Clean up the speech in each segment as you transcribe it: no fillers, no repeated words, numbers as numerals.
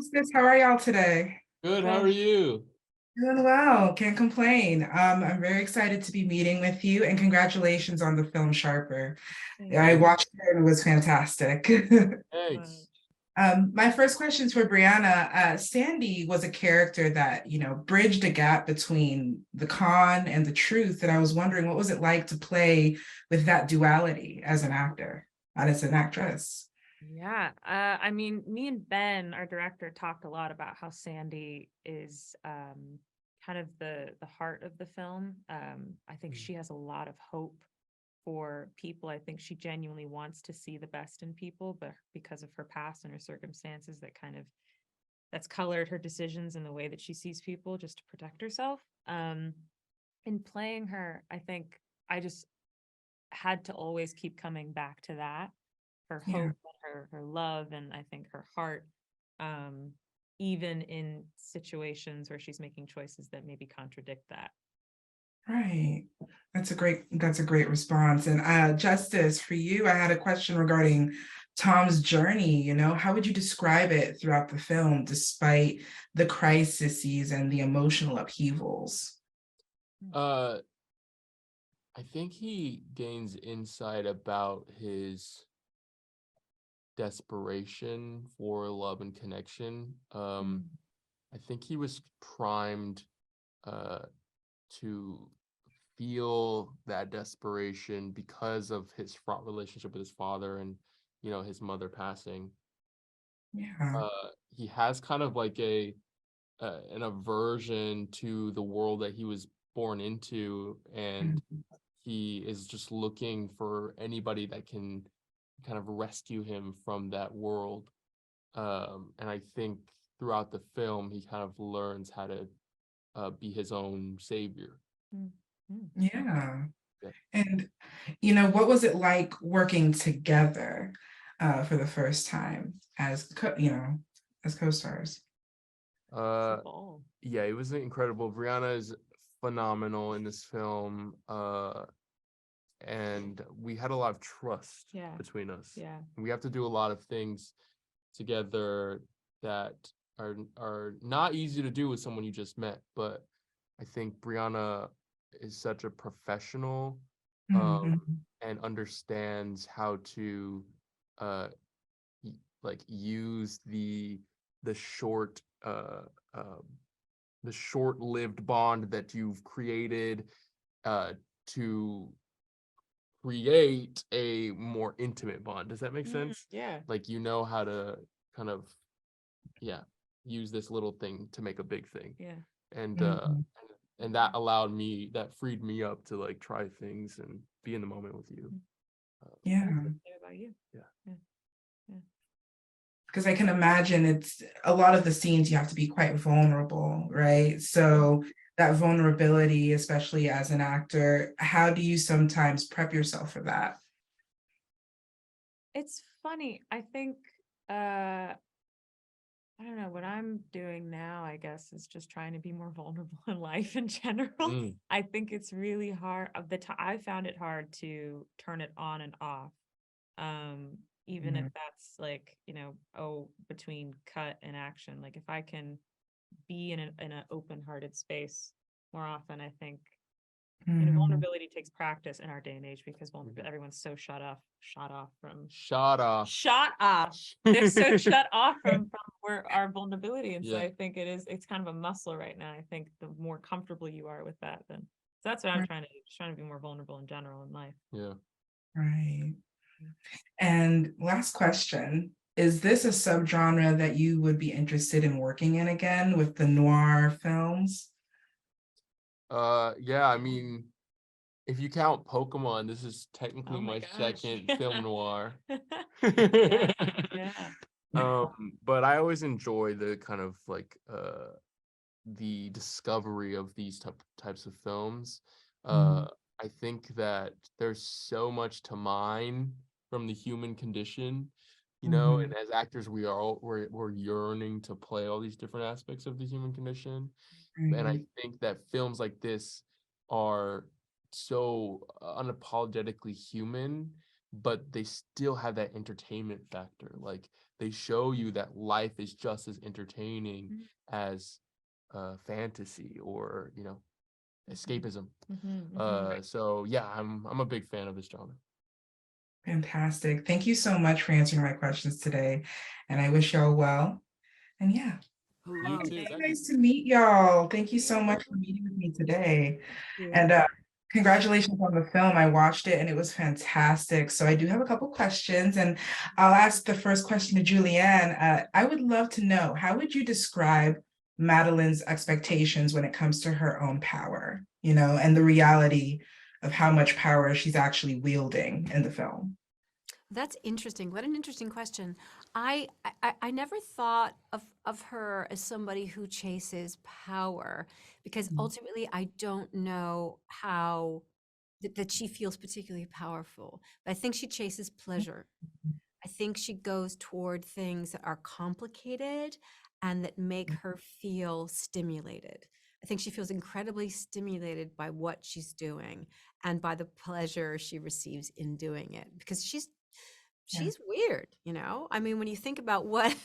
Justice. How are y'all today? Good, how are you? Doing well, can't complain. I'm very excited to be meeting with you, and congratulations on the film Sharper. I watched it and it was fantastic. Thanks. My first question is for Briana. Sandy was a character that, bridged a gap between the con and the truth. And I was wondering, what was it like to play with that duality as an actor and as an actress? Yeah, I mean, me and Ben, our director, talked a lot about how Sandy is kind of the heart of the film. I think she has a lot of hope for people. I think she genuinely wants to see the best in people, but because of her past and her circumstances, that's colored her decisions in the way that she sees people just to protect herself. In playing her, I think I just had to always keep coming back to that, her hope, and her love, and I think her heart, even in situations where she's making choices that maybe contradict that. Right. That's a great response. And Justice, for you, I had a question regarding Tom's journey. How would you describe it throughout the film, despite the crises and the emotional upheavals? I think he gains insight about his desperation for love and connection. I think he was primed to feel that desperation because of his fraught relationship with his father and his mother passing. He has kind of like an aversion to the world that he was born into, and he is just looking for anybody that can kind of rescue him from that world. And I think throughout the film, he kind of learns how to be his own savior. Yeah. And, what was it like working together for the first time as co-stars? Yeah, it was incredible. Briana is phenomenal in this film. And we had a lot of trust between us. Yeah. We have to do a lot of things together that are not easy to do with someone you just met. But I think Briana is such a professional and understands how to use the short-lived bond that you've created to create a more intimate bond. Does that make sense? Yeah. Like, how to kind of use this little thing to make a big thing. Yeah. And that freed me up to like try things and be in the moment with you. About you. Yeah. Because I can imagine it's a lot of the scenes you have to be quite vulnerable, right? So that vulnerability, especially as an actor, how do you sometimes prep yourself for that? It's funny. I think, I don't know, what I'm doing now, I guess, is just trying to be more vulnerable in life in general. I think it's really hard. I found it hard to turn it on and off. Even if that's like, between cut and action. Like if I can be in an open-hearted space more often, I think vulnerability takes practice in our day and age because everyone's so shut off. They're so shut off from our vulnerability. And so I think it's kind of a muscle right now. I think the more comfortable you are with that, then so that's what I'm trying to do, just trying to be more vulnerable in general in life. Yeah. Right. And last question, is this a subgenre that you would be interested in working in again with the noir films? Yeah, I mean, if you count Pokemon, this is technically my second film noir. Yeah. But I always enjoy the kind of like the discovery of these types of films. I think that there's so much to mine from the human condition, and as actors, we're yearning to play all these different aspects of the human condition. And I think that films like this are so unapologetically human but they still have that entertainment factor. Like they show you that life is just as entertaining as fantasy or, you know, escapism. So yeah, I'm a big fan of this genre. Fantastic. Thank you so much for answering my questions today. And I wish y'all well. And yeah, You too. it's Thank you. nice to meet y'all. Thank you so much for meeting with me today. And congratulations on the film. I watched it and it was fantastic. So I do have a couple questions, and I'll ask the first question to Julianne. I would love to know, how would you describe Madeline's expectations when it comes to her own power, you know, and the reality of how much power she's actually wielding in the film? That's interesting. What an interesting question. I never thought of her as somebody who chases power, because ultimately I don't know how that she feels particularly powerful. But I think she chases pleasure. I think she goes toward things that are complicated and that make her feel stimulated. I think she feels incredibly stimulated by what she's doing and by the pleasure she receives in doing it, because she's weird, you know? I mean, when you think about what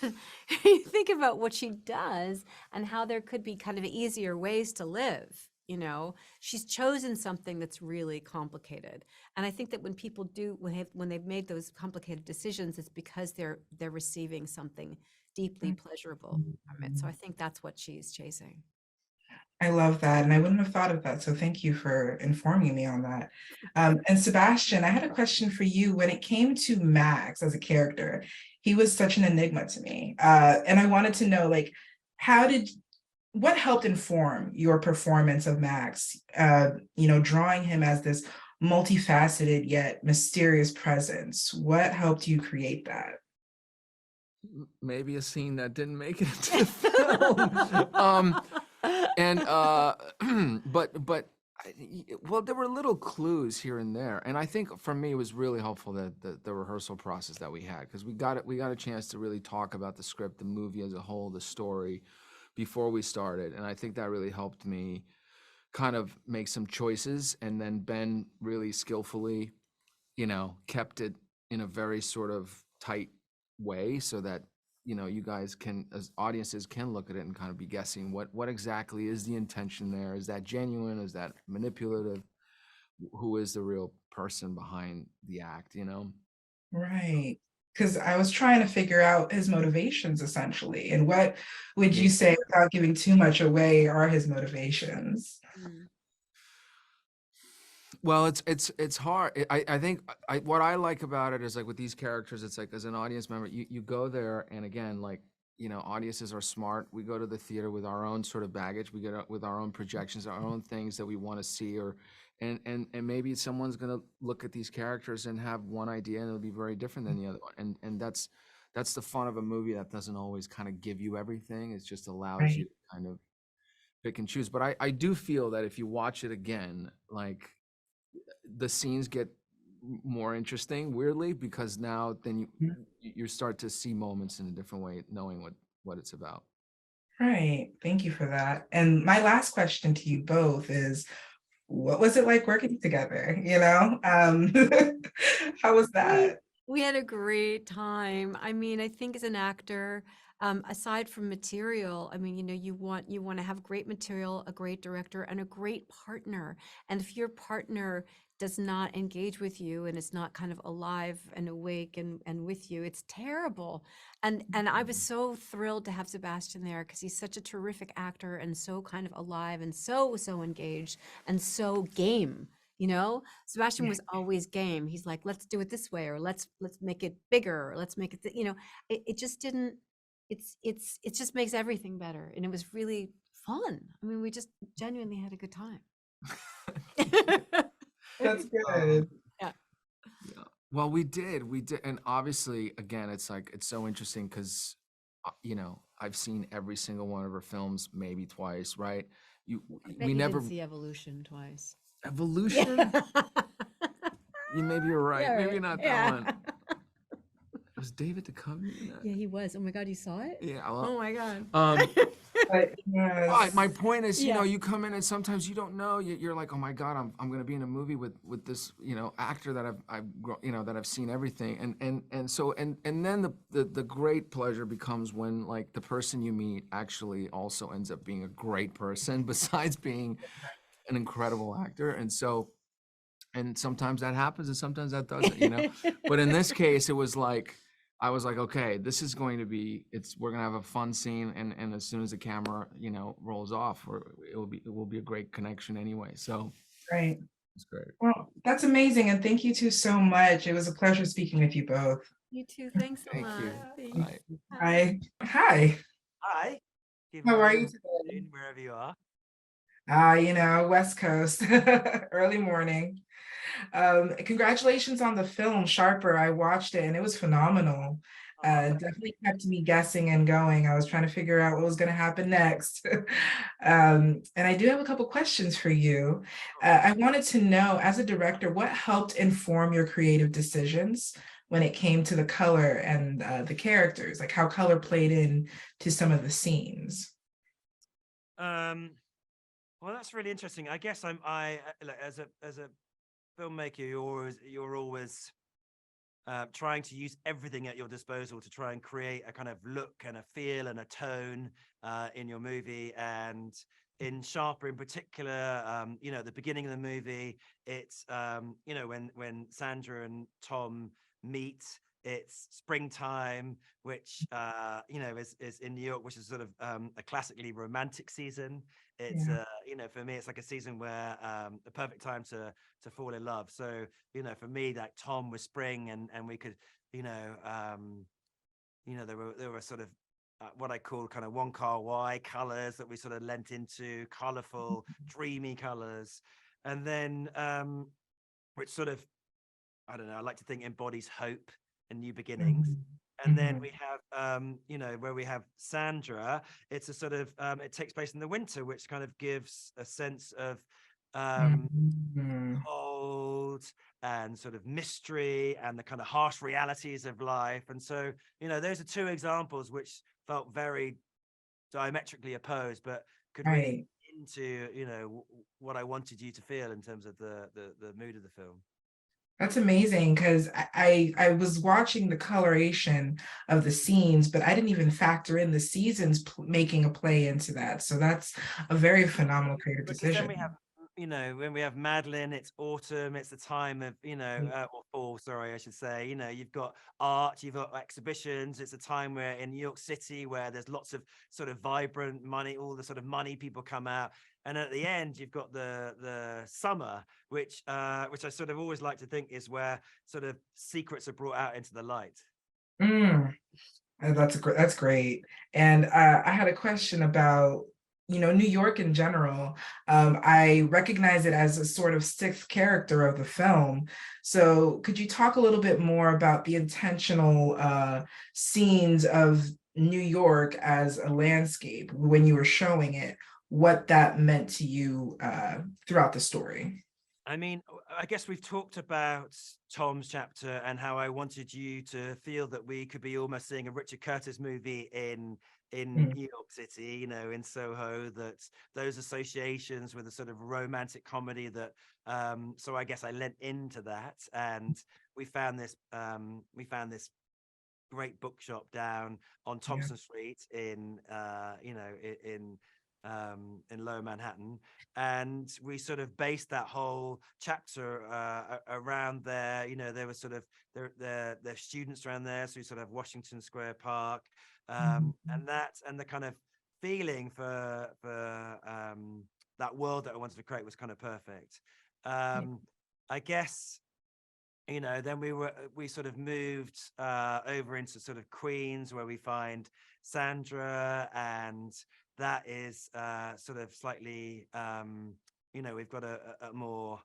you think about what she does and how there could be kind of easier ways to live, you know, she's chosen something that's really complicated. And I think that when people do, when they've made those complicated decisions, it's because they're receiving something deeply pleasurable from it. So I think that's what she's chasing. I love that. And I wouldn't have thought of that. So thank you for informing me on that. And Sebastian, I had a question for you. When it came to Max as a character, he was such an enigma to me. And I wanted to know, like, what helped inform your performance of Max, you know, drawing him as this multifaceted yet mysterious presence? What helped you create that? Maybe a scene that didn't make it into the film. And well, there were little clues here and there, and I think for me it was really helpful that the rehearsal process that we had, because we got a chance to really talk about the script, the movie as a whole, the story before we started, and I think that really helped me kind of make some choices. And then Ben really skillfully, you know, kept it in a very sort of tight way so that, you know, you guys can, as audiences, can look at it and kind of be guessing what exactly is the intention there. Is that genuine? Is that manipulative? Who is the real person behind the act, you know? Right. Because I was trying to figure out his motivations essentially. And what would you say, without giving too much away, are his motivations? Well, it's hard. I think what I like about it is, like, with these characters, it's like, as an audience member, you go there, and again, like, you know, audiences are smart. We go to the theater with our own sort of baggage. We get with our own projections, our own things that we want to see, and maybe someone's gonna look at these characters and have one idea, and it'll be very different than the other one. And that's the fun of a movie that doesn't always kind of give you everything. It just allows you Right. to kind of pick and choose. But I do feel that if you watch it again, like, the scenes get more interesting, weirdly, because now then you start to see moments in a different way, knowing what it's about. Right. Thank you for that. And my last question to you both is, what was it like working together? You know, how was that? We had a great time. I mean, I think as an actor, aside from material, I mean, you know, you want to have great material, a great director, and a great partner. And if your partner does not engage with you and is not kind of alive and awake and with you, it's terrible. And I was so thrilled to have Sebastian there, because he's such a terrific actor and so kind of alive and so engaged and so game. You know, Sebastian Yeah. was always game. He's like, let's do it this way, or let's make it bigger, or let's make it, you know, it just didn't, it just makes everything better. And it was really fun. I mean, we just genuinely had a good time. That's Um, good. Yeah. yeah. Well, we did, and obviously, again, it's like, it's so interesting because, you know, I've seen every single one of her films maybe twice, right? We never see Evolution twice. Evolution. Maybe you're right. Yeah, Maybe right. not that Yeah. one. Was David Duchovny in that? Yeah, he was. Oh my God, you saw it? Yeah. Oh my God. But Right. My yes. point is, Yeah. you come in and sometimes you don't know. You're like, oh my God, I'm going to be in a movie with this, actor that that I've seen everything, and then the great pleasure becomes when like the person you meet actually also ends up being a great person besides being an incredible actor, and sometimes that happens and sometimes that doesn't. But in this case, it was like I was like, okay, this is going to be we're gonna have a fun scene, and as soon as the camera rolls off, it will be a great connection anyway. So Right. it's great. Well, that's amazing. And thank you two so much. It was a pleasure speaking with you both. You too. Thanks a Thank lot. you. Thanks. Bye. Hi. Hi. Hi. Good How are morning, you or today? afternoon, wherever you are. West Coast, early morning. Congratulations on the film Sharper. I watched it and it was phenomenal. Thank Definitely kept me guessing and going. I was trying to figure out what was going to happen next. And I do have a couple questions for you. I wanted to know, as a director, what helped inform your creative decisions when it came to the color and the characters, like how color played in to some of the scenes? Well, that's really interesting. I guess like, as a filmmaker, you're always trying to use everything at your disposal to try and create a kind of look and a feel and a tone in your movie. And in Sharper in particular, at the beginning of the movie, it's when Sandra and Tom meet, it's springtime, which is in New York, which is sort of a classically romantic season. It's Yeah. for me, it's like a season where the perfect time to fall in love. So for me, like Tom was spring, and we could there were sort of what I call kind of Wong Kar-wai colors that we sort of lent into, colorful, dreamy colors, and then which sort of, I don't know, I like to think embodies hope and new beginnings. Mhm. And then Mhm. we have, where we have Sandra, it's a sort of, it takes place in the winter, which kind of gives a sense of Mhm. cold and sort of mystery and the kind of harsh realities of life. And so, those are two examples which felt very diametrically opposed, but could really Right. into, what I wanted you to feel in terms of the mood of the film. That's amazing because I was watching the coloration of the scenes, but I didn't even factor in the seasons making a play into that. So that's a very phenomenal creative Because then we decision. have, when we have Madeline, it's autumn, it's the time of, or fall, sorry, I should say, you've got art, you've got exhibitions, it's a time where in New York City where there's lots of sort of vibrant money, all the sort of money people come out. And at the end, you've got the summer, which I sort of always like to think is where sort of secrets are brought out into the light. Mm, that's great. And I had a question about, New York in general. I recognize it as a sort of sixth character of the film. So could you talk a little bit more about the intentional scenes of New York as a landscape when you were showing it, what that meant to you throughout the story? I mean, I guess we've talked about Tom's chapter and how I wanted you to feel that we could be almost seeing a Richard Curtis movie in Mm, New York City, in Soho, that those associations with a sort of romantic comedy that so I guess I lent into that, and we found this great bookshop down on yeah. Thompson Street in Lower Manhattan, and we sort of based that whole chapter around there. There was sort of their students around there, so we sort of Washington Square Park, Mhm. and the kind of feeling for that world that I wanted to create was kind of perfect. Yeah. I guess then we sort of moved over into sort of Queens, where we find Sandra, and that is sort of slightly we've got a more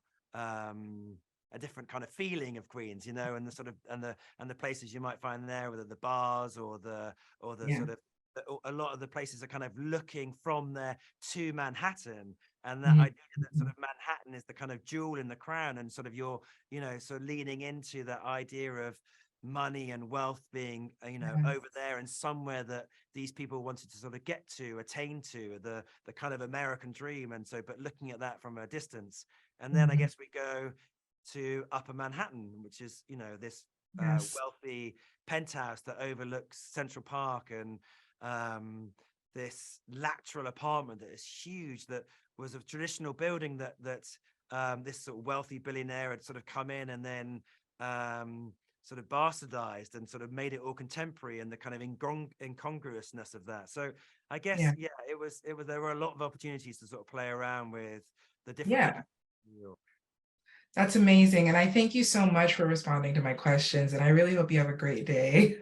a different kind of feeling of Queens, and the sort of and the places you might find there, whether the bars or the Yeah. sort of a lot of the places are kind of looking from there to Manhattan, and that Mhm. idea that sort of Manhattan is the kind of jewel in the crown, and sort of you're sort of leaning into that idea of money and wealth being, over there and somewhere that these people wanted to sort of get to, attain to, the kind of American dream. And so, but looking at that from a distance. And then I guess we go to Upper Manhattan, which is, this Yes. wealthy penthouse that overlooks Central Park, and this lateral apartment that is huge, that was a traditional building that this sort of wealthy billionaire had sort of come in and then sort of bastardized and sort of made it all contemporary, and the kind of incongruousness of that. So I guess, it was, there were a lot of opportunities to sort of play around with the different. Yeah. That's amazing. And I thank you so much for responding to my questions. And I really hope you have a great day.